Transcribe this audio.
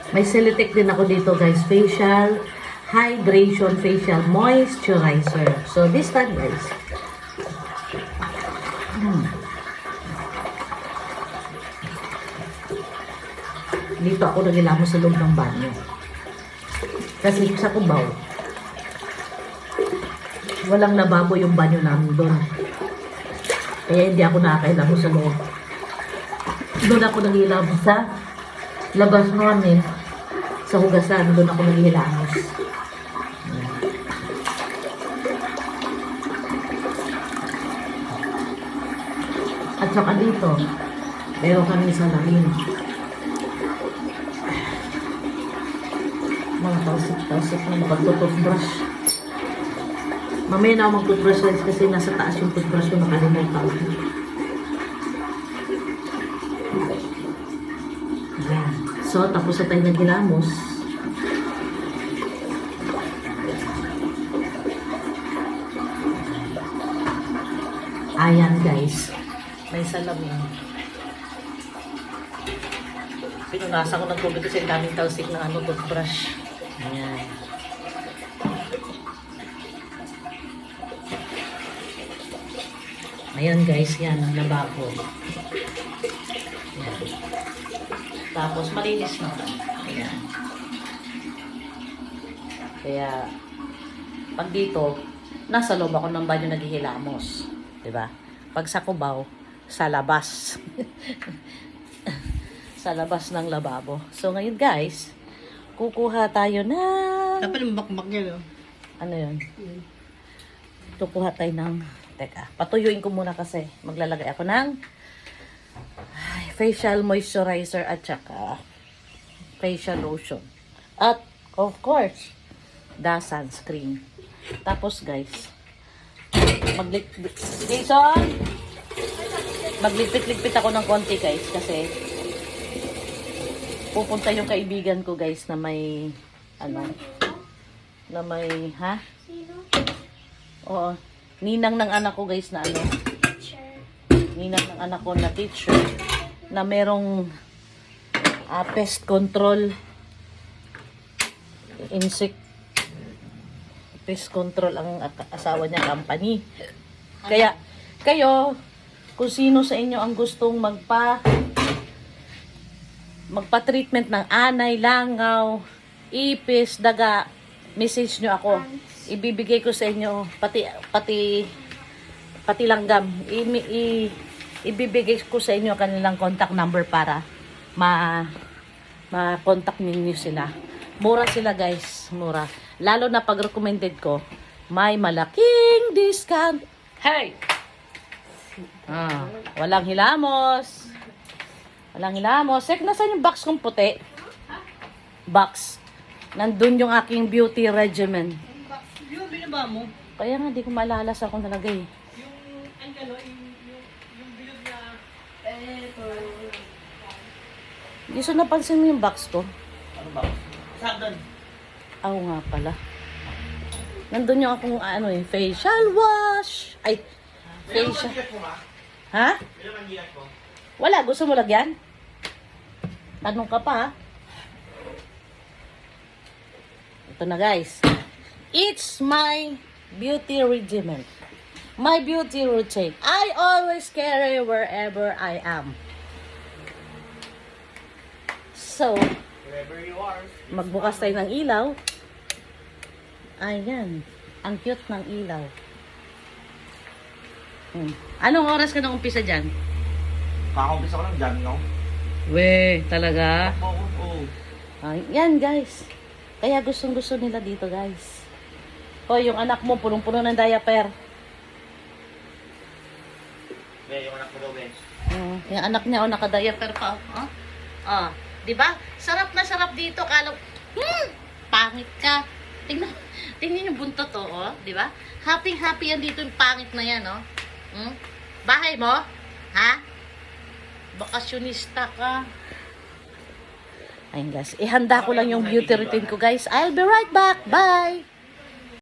May Celitec din ako dito guys. Facial Hydration Facial Moisturizer. So this time guys. Dito ako nagilamos sa loob ng banyo. Kasi sa Cubao, walang lababo yung banyo namin doon. Kaya hindi ako nakakailamos sa loob. Doon ako naghihilamos sa labas namin. Sa hugasan, doon ako naghihilamos. At saka dito, meron kami salamin. Mga tausik-tausik ng pagtututbrush. Mamaya na ako mag-toothbrush guys kasi nasa taas yung toothbrush ko nakalimutan. Ayan. So, tapos na tayo naghilamos. Ayan guys. May salamin. Pinunasan ko ng tubig kasi daming talsik ng toothbrush. Ayan. Ayan guys, yan ang lababo. Ayan. Tapos malinis na. Ayan. Kaya pag dito, nasa loob ako ng banyo naghihilamos. Diba? Pag sa Cubao, sa labas. Sa labas ng lababo. So ngayon guys, kukuha tayo na... Dapat yung bakbak niya, no? Ano yun? Kukuha tayo ng... Teka, patuyuin ko muna kasi. Maglalagay ako ng facial moisturizer at saka facial lotion. At, of course, the sunscreen. Tapos guys, Jason! Magligpit-ligpit ako ng konti guys kasi pupunta yung kaibigan ko guys na may na may oo, ninang ng anak ko guys na ninang ng anak ko na teacher na merong pest control pest control ang asawa niya company. Kaya kayo kung sino sa inyo ang gustong magpa-treatment ng anay, langaw, ipis, daga, message nyo ako. Ibibigay ko sa inyo pati langgam. Ibibigay ko sa inyo kanilang contact number para ma-contact ninyo sila. Mura sila guys, mura. Lalo na pag recommended ko, may malaking discount. Hey! Walang hilamos. Walang hilamos. Sek, nasan yung box kong puti? Box. Nandun yung aking beauty regimen. Yung binaba mo? Kaya nga, di ko maalala sa akong nalagay. Yung bilog na... Di so napansin mo yung box ko? Ano ba? Saan doon? Oo nga pala. Nandun yung akong facial wash. Ay, facial. Ha? Wala, gusto mo lagyan? Tanong ka pa ha? Ito na guys. It's my beauty regimen. My beauty routine. I always carry wherever I am. So, Wherever you are. magbukas tayo ng ilaw. Ayan. Ang cute ng ilaw. Anong oras ka nang umpisa dyan? Kakampisa ko lang dyan, no? We, talaga? Oo. Yan guys. Kaya gustong-gusto nila dito guys. Hoy, yung anak mo punong-puno ng diaper. Yung anak ko daw, Ben. Yung anak niya naka-diaper pa. Di ba? Sarap na sarap dito. Kala, pangit ka. Tingnan yung buntot di ba? Happy yan dito yung pangit na yan, Bahay mo? Ha? Bakasyonista ka. Ayun guys, ihanda ko lang yung beauty routine ko guys. I'll be right back. Bye!